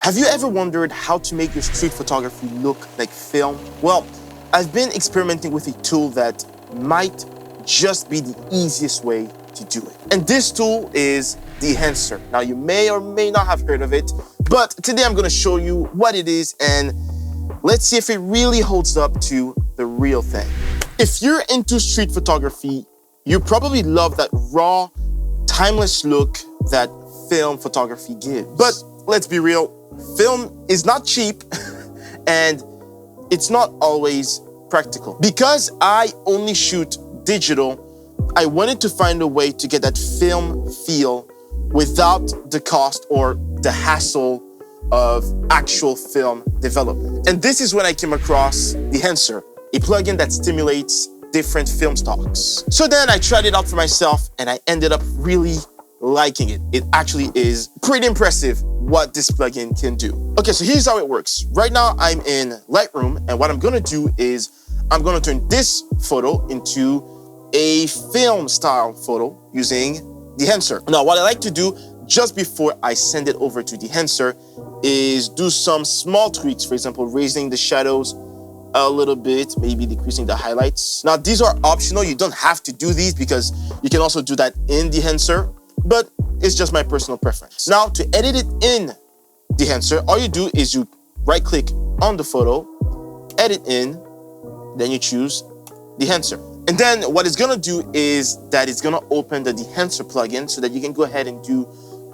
Have you ever wondered how to make your street photography look like film? Well, I've been experimenting with a tool that might just be the easiest way to do it. And this tool is the Enhancer. Now, you may or may not have heard of it, but today I'm gonna show you what it is and let's see if it really holds up to the real thing. If you're into street photography, you probably love that raw, timeless look that film photography gives. But let's be real, film is not cheap and it's not always practical. Because I only shoot digital, I wanted to find a way to get that film feel without the cost or the hassle of actual film development. And this is when I came across the Enhancer, a plugin that stimulates different film stocks. So then I tried it out for myself and I ended up really liking it. It actually is pretty impressive what this plugin can do. Okay, so here's how it works. Right now I'm in Lightroom and what I'm gonna do is I'm gonna turn this photo into a film style photo using the Enhancer. Now, what I like to do just before I send it over to the Enhancer is do some small tweaks, for example, raising the shadows a little bit, maybe decreasing the highlights. Now, these are optional. You don't have to do these because you can also do that in the Enhancer, but it's just my personal preference. Now, to edit it in the Enhancer, all you do is you right click on the photo, edit in, then you choose the Enhancer. And then what it's gonna do is that it's gonna open the Enhancer plugin so that you can go ahead and do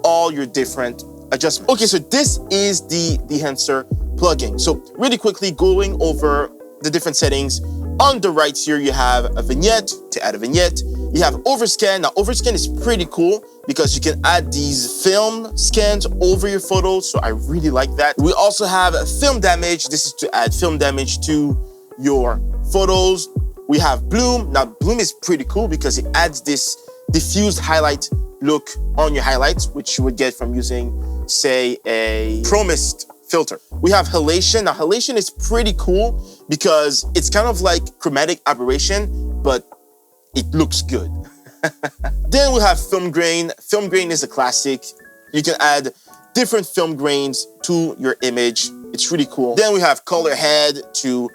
all your different adjustments. Okay, so this is the Enhancer plugin. So really quickly going over the different settings. On the right here, you have a vignette. To add a vignette, you have overscan. Now, overscan is pretty cool because you can add these film scans over your photos. So I really like that. We also have film damage. This is to add film damage to your photos. We have bloom. Now, bloom is pretty cool because it adds this diffused highlight look on your highlights, which you would get from using, say, a chromist filter. We have halation. Now, halation is pretty cool because it's kind of like chromatic aberration, but it looks good. Then we have film grain. Film grain is a classic. You can add different film grains to your image. It's really cool. Then we have color head to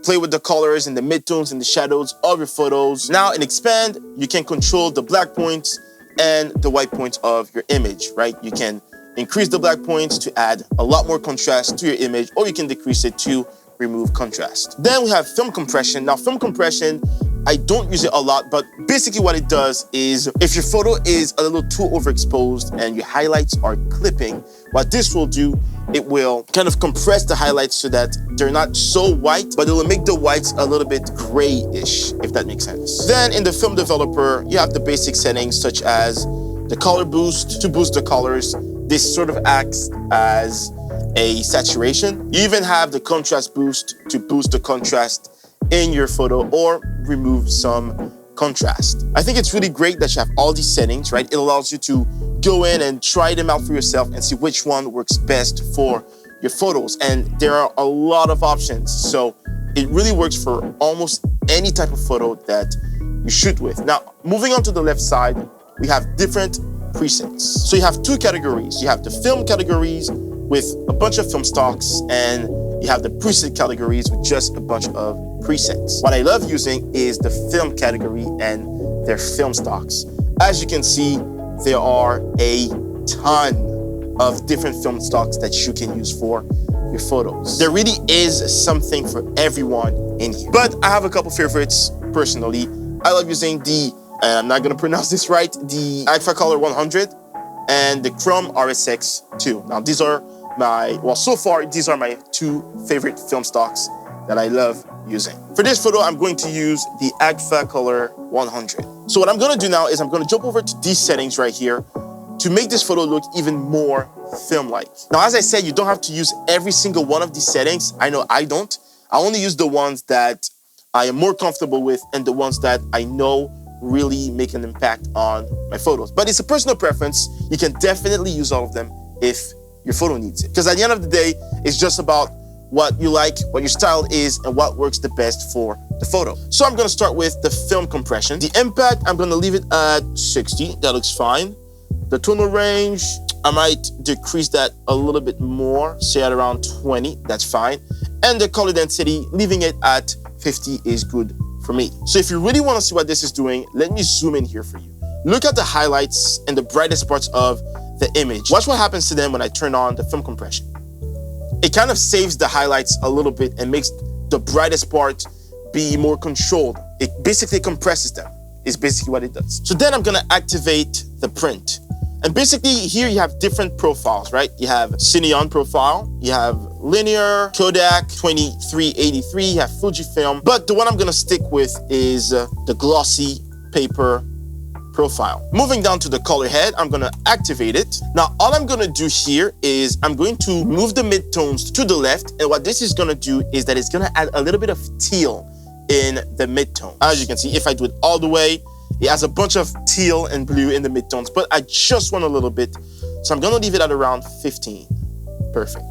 play with the colors and the midtones and the shadows of your photos. Now in expand, you can control the black points and the white points of your image, right? You can increase the black points to add a lot more contrast to your image, or you can decrease it to remove contrast. Then we have film compression. Now, film compression, I don't use it a lot, but basically what it does is if your photo is a little too overexposed and your highlights are clipping, what this will do, it will kind of compress the highlights so that they're not so white, but it will make the whites a little bit grayish, if that makes sense. Then in the film developer, you have the basic settings such as the color boost to boost the colors. This sort of acts as a saturation. You even have the contrast boost to boost the contrast in your photo or remove some contrast. I think it's really great that you have all these settings, right? It allows you to go in and try them out for yourself and see which one works best for your photos. And there are a lot of options. So it really works for almost any type of photo that you shoot with. Now, moving on to the left side, we have different presets. So you have two categories. You have the film categories with a bunch of film stocks, and you have the preset categories with just a bunch of presets. What I love using is the film category and their film stocks. As you can see, there are a ton of different film stocks that you can use for your photos. There really is something for everyone in here. But I have a couple favorites personally. I love using the, and I'm not gonna pronounce this right, the Agfa Color 100 and the Chrome RSX 2. Now these are so far, these are my two favorite film stocks that I love using. For this photo, I'm going to use the Agfa Color 100. So what I'm gonna do now is I'm gonna jump over to these settings right here to make this photo look even more film-like. Now, as I said, you don't have to use every single one of these settings. I know I don't. I only use the ones that I am more comfortable with and the ones that I know really make an impact on my photos. But it's a personal preference. You can definitely use all of them if your photo needs it. Because at the end of the day, it's just about what you like, what your style is, and what works the best for the photo. So I'm gonna start with the film compression. The impact, I'm gonna leave it at 60. That looks fine. The tonal range, I might decrease that a little bit more, say at around 20, that's fine. And the color density, leaving it at 50 is good for me. So if you really want to see what this is doing, let me zoom in here for you. Look at the highlights and the brightest parts of the image. Watch what happens to them when I turn on the film compression. It kind of saves the highlights a little bit and makes the brightest part be more controlled. It basically compresses them, is basically what it does. So then I'm gonna activate the print. And basically here you have different profiles, right? You have Cineon profile, you have linear, Kodak 2383, you have Fujifilm, but the one I'm gonna stick with is the glossy paper profile. Moving down to the color head, I'm gonna activate it. Now, all I'm gonna do here is I'm going to move the midtones to the left, and what this is gonna do is that it's gonna add a little bit of teal in the midtone. As you can see, if I do it all the way, it has a bunch of teal and blue in the midtones, but I just want a little bit, so I'm gonna leave it at around 15. Perfect.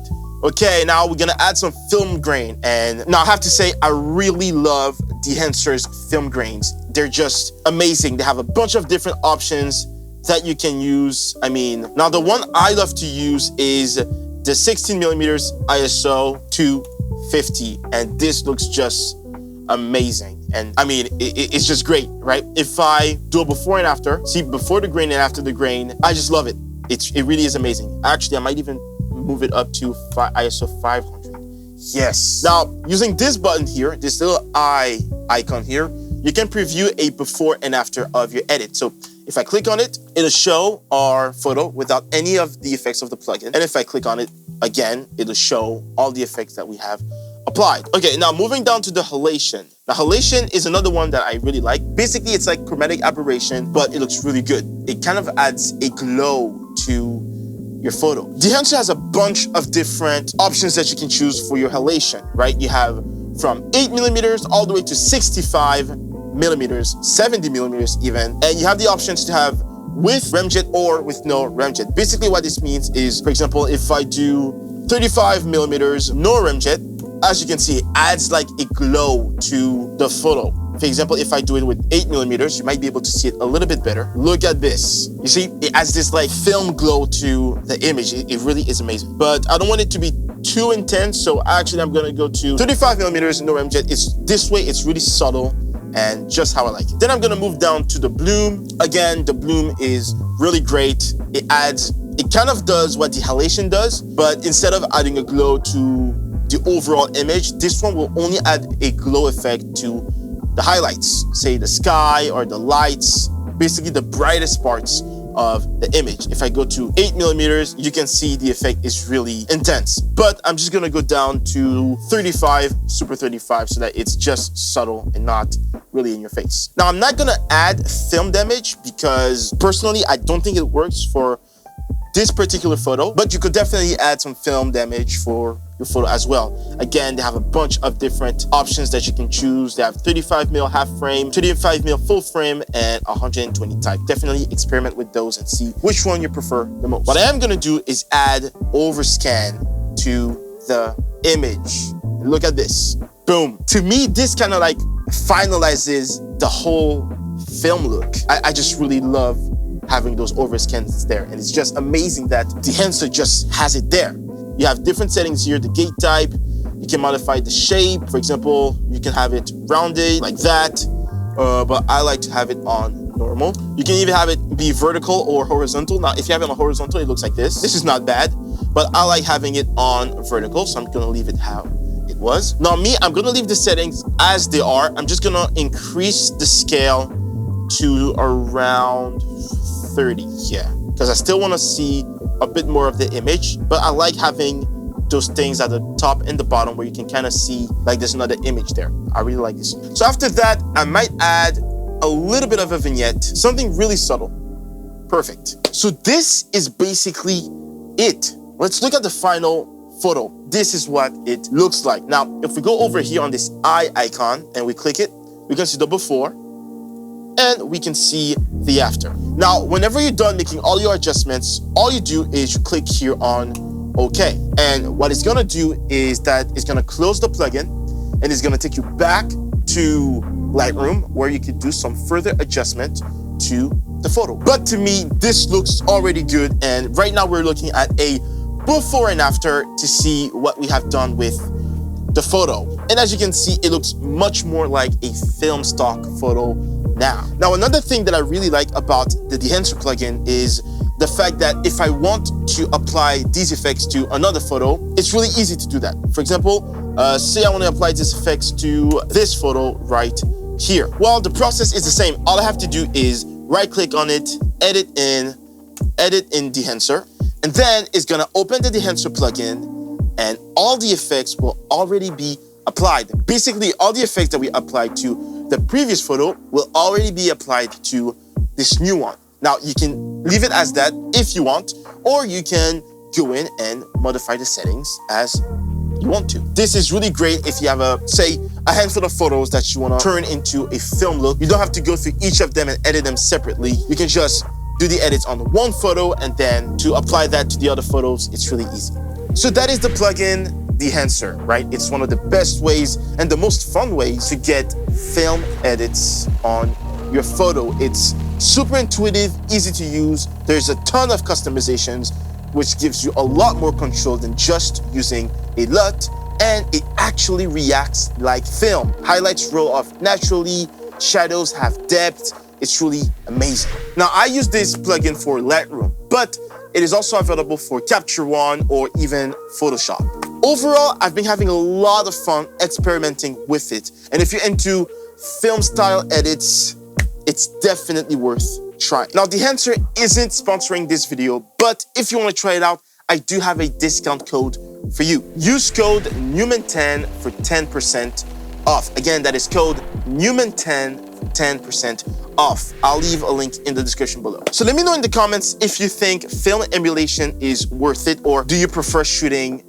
Okay, now we're gonna add some film grain, and now I have to say, I really love Dehancer's film grains. They're just amazing. They have a bunch of different options that you can use. I mean, now the one I love to use is the 16 millimeters ISO 250, and this looks just amazing. And I mean, it's just great, right? If I do a before and after, see before the grain and after the grain, I just love it. It really is amazing. Actually, I might even move it up to ISO 500. Yes. Now, using this button here, this little eye icon here, you can preview a before and after of your edit. So if I click on it, it'll show our photo without any of the effects of the plugin. And if I click on it again, it'll show all the effects that we have applied. Okay, now moving down to the halation. Now, halation is another one that I really like. Basically, it's like chromatic aberration, but it looks really good. It kind of adds a glow to your photo. Dehancer has a bunch of different options that you can choose for your halation, right? You have from 8 millimeters all the way to 65 millimeters, 70 millimeters even. And you have the options to have with remjet or with no remjet. Basically what this means is, for example, if I do 35 millimeters, no remjet, as you can see, it adds like a glow to the photo. For example, if I do it with 8 millimeters, you might be able to see it a little bit better. Look at this. You see, it adds this like film glow to the image. It really is amazing. But I don't want it to be too intense, so actually I'm gonna go to 35 millimeters, no remjet. It's this way, it's really subtle and just how I like it. Then I'm gonna move down to the bloom. Again, the bloom is really great. It kind of does what the halation does, but instead of adding a glow to the overall image, this one will only add a glow effect to the highlights, say the sky or the lights, basically the brightest parts of the image. If I go to 8 millimeters, you can see the effect is really intense. But I'm just gonna go down to 35, super 35, so that it's just subtle and not really in your face. Now, I'm not gonna add film damage because personally, I don't think it works for this particular photo, but you could definitely add some film damage for your photo as well. Again, they have a bunch of different options that you can choose. They have 35mm half frame, 35mm full frame, and 120 type. Definitely experiment with those and see which one you prefer the most. What I am gonna do is add overscan to the image. Look at this, boom. To me, this kind of like finalizes the whole film look. I just really love having those overscans there. And it's just amazing that Dehancer just has it there. You have different settings here, the gate type, you can modify the shape. For example, you can have it rounded like that, but I like to have it on normal. You can even have it be vertical or horizontal. Now, if you have it on horizontal, it looks like this. This is not bad, but I like having it on vertical, so I'm gonna leave it how it was. Now me, I'm gonna leave the settings as they are. I'm just gonna increase the scale to around 30 here, because I still want to see a bit more of the image, but I like having those things at the top and the bottom where you can kind of see like there's another image there. I really like this. So after that, I might add a little bit of a vignette, something really subtle. Perfect. So this is basically it. Let's look at the final photo. This is what it looks like. Now, if we go over here on this eye icon and we click it, we can see the before and we can see the after. Now, whenever you're done making all your adjustments, all you do is you click here on OK. And what it's gonna do is that it's gonna close the plugin and it's gonna take you back to Lightroom where you could do some further adjustment to the photo. But to me, this looks already good. And right now we're looking at a before and after to see what we have done with the photo. And as you can see, it looks much more like a film stock photo now. Now, another thing that I really like about the Dehancer plugin is the fact that if I want to apply these effects to another photo, it's really easy to do that. For example, say I want to apply these effects to this photo right here. Well, the process is the same. All I have to do is right click on it, edit in Dehancer, and then it's gonna open the Dehancer plugin and all the effects will already be applied. Basically, all the effects that we applied to the previous photo will already be applied to this new one. Now, you can leave it as that if you want, or you can go in and modify the settings as you want to. This is really great if you have say, a handful of photos that you want to turn into a film look. You don't have to go through each of them and edit them separately. You can just do the edits on one photo, and then to apply that to the other photos, it's really easy. So that is the plugin Dehancer, right? It's one of the best ways and the most fun ways to get film edits on your photo. It's super intuitive, easy to use. There's a ton of customizations, which gives you a lot more control than just using a LUT, and it actually reacts like film. Highlights roll off naturally, shadows have depth. It's really amazing. Now, I use this plugin for Lightroom, but it is also available for Capture One or even Photoshop. Overall, I've been having a lot of fun experimenting with it. And if you're into film style edits, it's definitely worth trying. Now, Dehancer isn't sponsoring this video, but if you want to try it out, I do have a discount code for you. Use code Newman10 for 10% off. Again, that is code Newman10 for 10% off. I'll leave a link in the description below. So let me know in the comments if you think film emulation is worth it, or do you prefer shooting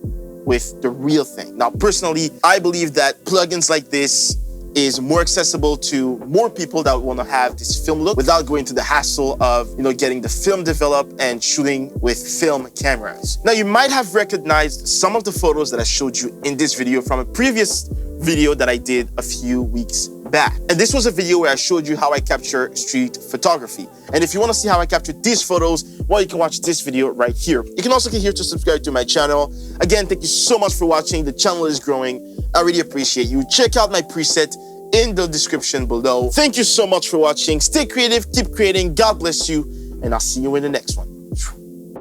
with the real thing? Now, personally, I believe that plugins like this is more accessible to more people that want to have this film look without going to the hassle of, getting the film developed and shooting with film cameras. Now, you might have recognized some of the photos that I showed you in this video from a previous video that I did a few weeks back. And this was a video where I showed you how I capture street photography. And if you want to see how I captured these photos, well, you can watch this video right here. You can also click here to subscribe to my channel. Again, thank you so much for watching. The channel is growing. I really appreciate you. Check out my preset in the description below. Thank you so much for watching. Stay creative, keep creating. God bless you, and I'll see you in the next one.